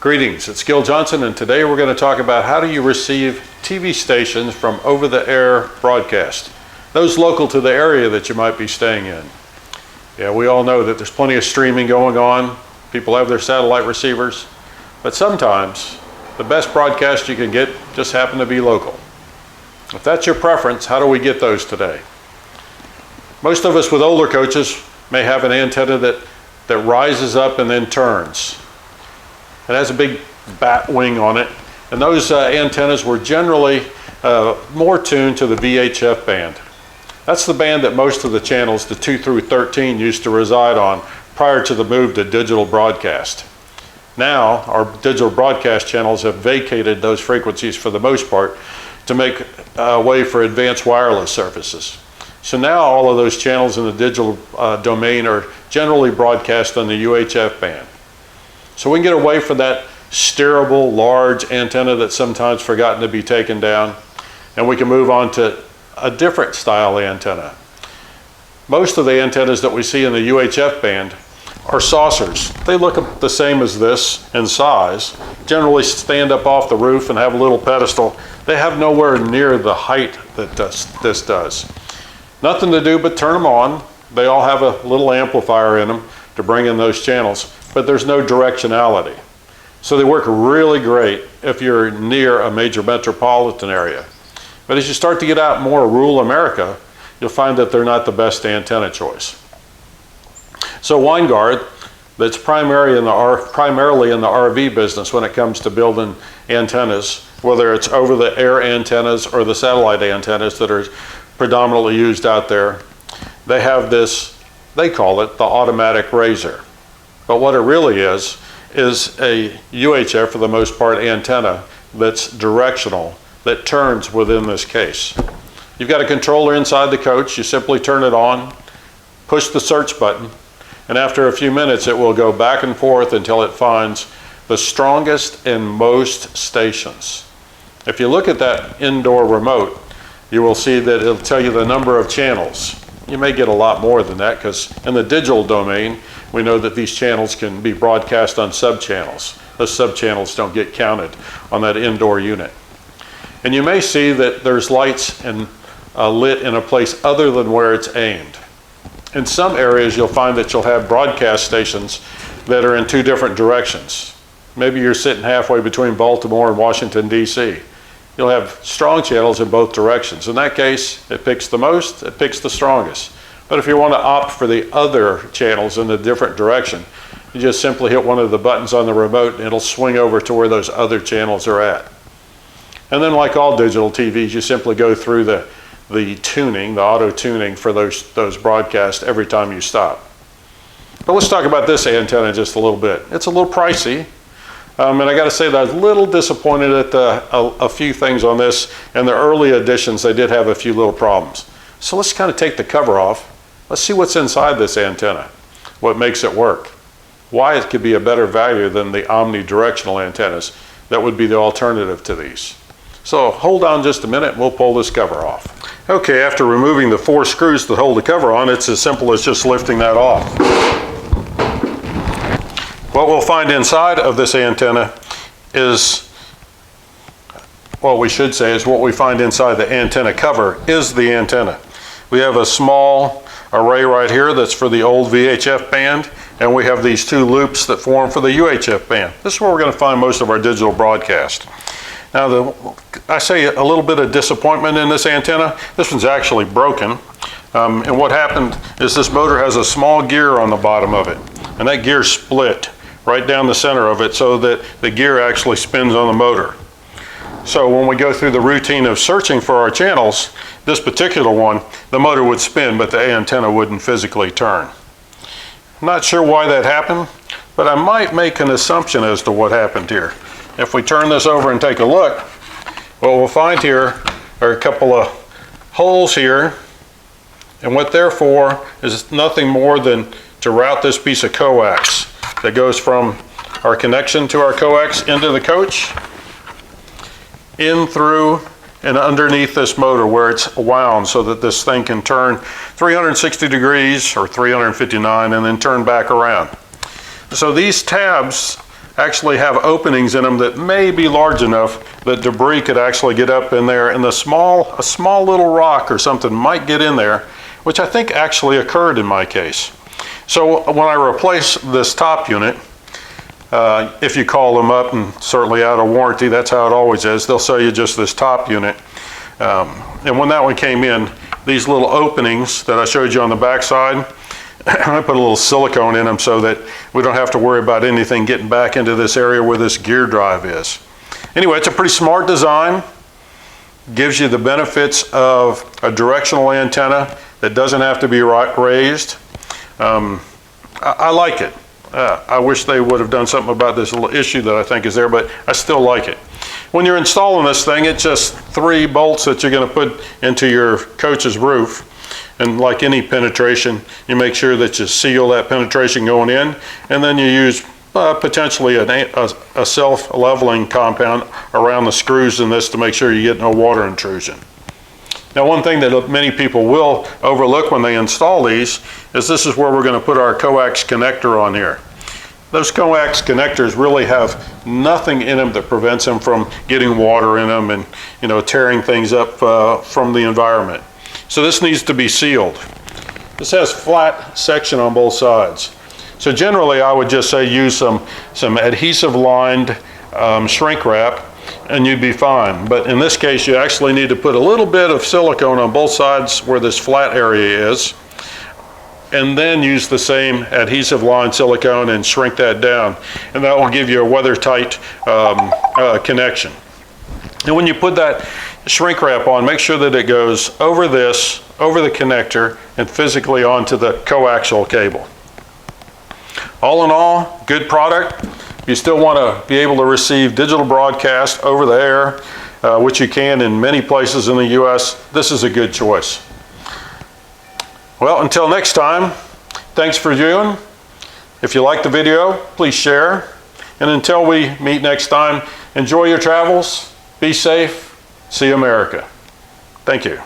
Greetings, it's Gil Johnson, and today we're going to talk about how do you receive TV stations from over-the-air broadcast, those local to the area that you might be staying in. Yeah, we all know that there's plenty of streaming going on. People have their satellite receivers, but sometimes the best broadcast you can get just happen to be local. If that's your preference, how do we get those today? Most of us with older coaches may have an antenna that rises up and then turns. It has a big bat wing on it, and those antennas were generally more tuned to the VHF band. That's the band that most of the channels, the 2 through 13, used to reside on prior to the move to digital broadcast. Now, our digital broadcast channels have vacated those frequencies for the most part to make way for advanced wireless services. So now all of those channels in the digital domain are generally broadcast on the UHF band. So we can get away from that steerable, large antenna that's sometimes forgotten to be taken down, and we can move on to a different style antenna. Most of the antennas that we see in the UHF band are saucers. They look the same as this in size, generally stand up off the roof and have a little pedestal. They have nowhere near the height that this does. Nothing to do but turn them on. They all have a little amplifier in them to bring in those channels, but there's no directionality. So they work really great if you're near a major metropolitan area. But as you start to get out more rural America, you'll find that they're not the best antenna choice. So Winegard, that's primarily in the RV business when it comes to building antennas, whether it's over-the-air antennas or the satellite antennas that are predominantly used out there, they have this, they call it the automatic Razar. But what it really is a UHF, for the most part, antenna that's directional, that turns within this case. You've got a controller inside the coach. You simply turn it on, push the search button, and after a few minutes it will go back and forth until it finds the strongest and most stations. If you look at that indoor remote, you will see that it'll tell you the number of channels. You may get a lot more than that, because in the digital domain, we know that these channels can be broadcast on sub-channels. Those sub-channels don't get counted on that indoor unit. And you may see that there's lights and lit in a place other than where it's aimed. In some areas, you'll find that you'll have broadcast stations that are in two different directions. Maybe you're sitting halfway between Baltimore and Washington, D.C. You'll have strong channels in both directions. In that case, it picks the most, it picks the strongest. But if you want to opt for the other channels in a different direction, you just simply hit one of the buttons on the remote and it'll swing over to where those other channels are at. And then, like all digital TVs, you simply go through the tuning, the auto tuning for those broadcasts every time you stop. But let's talk about this antenna just a little bit. It's a little pricey. And I got to say that I was a little disappointed at a few things on this. In the early editions, they did have a few little problems. So let's kind of take the cover off. Let's see what's inside this antenna, what makes it work, why it could be a better value than the omnidirectional antennas that would be the alternative to these. So hold on just a minute and we'll pull this cover off. Okay, after removing the 4 screws that hold the cover on, it's as simple as just lifting that off. What we'll find inside of this antenna is, what we should say is what we find inside the antenna cover is the antenna. We have a small array right here that's for the old VHF band, and we have these 2 loops that form for the UHF band. This is where we're going to find most of our digital broadcast. Now, I say a little bit of disappointment in this antenna. This one's actually broken. And what happened is this motor has a small gear on the bottom of it, and that gear split right down the center of it so that the gear actually spins on the motor. So when we go through the routine of searching for our channels, this particular one, the motor would spin, but the antenna wouldn't physically turn. I'm not sure why that happened, but I might make an assumption as to what happened here. If we turn this over and take a look, what we'll find here are a couple of holes here, and what they're for is nothing more than to route this piece of coax that goes from our connection to our coax into the coach, in through and underneath this motor where it's wound so that this thing can turn 360 degrees or 359 and then turn back around. So these tabs actually have openings in them that may be large enough that debris could actually get up in there, and a small little rock or something might get in there, which I think actually occurred in my case. So when I replace this top unit, if you call them up, and certainly out of warranty, that's how it always is, they'll sell you just this top unit. And when that one came in, these little openings that I showed you on the back side, I put a little silicone in them so that we don't have to worry about anything getting back into this area where this gear drive is. Anyway, it's a pretty smart design. Gives you the benefits of a directional antenna that doesn't have to be raised. I like it. I wish they would have done something about this little issue that I think is there, but I still like it. When you're installing this thing, it's just 3 bolts that you're going to put into your coach's roof. And like any penetration, you make sure that you seal that penetration going in, and then you use potentially a self-leveling compound around the screws in this to make sure you get no water intrusion. Now, one thing that many people will overlook when they install these is this is where we're going to put our coax connector on here. Those coax connectors really have nothing in them that prevents them from getting water in them and, you know, tearing things up from the environment. So this needs to be sealed. This has flat section on both sides. So generally I would just say use some adhesive lined shrink wrap and you'd be fine. But in this case you actually need to put a little bit of silicone on both sides where this flat area is, and then use the same adhesive lined silicone and shrink that down. And that will give you a weather tight connection. And when you put that shrink wrap on, make sure that it goes over this, over the connector, and physically onto the coaxial cable. All in all, good product. If you still want to be able to receive digital broadcast over the air, which you can in many places in the US, this is a good choice. Well, until next time, thanks for viewing. If you liked the video, please share. And until we meet next time, enjoy your travels, be safe, see America. Thank you.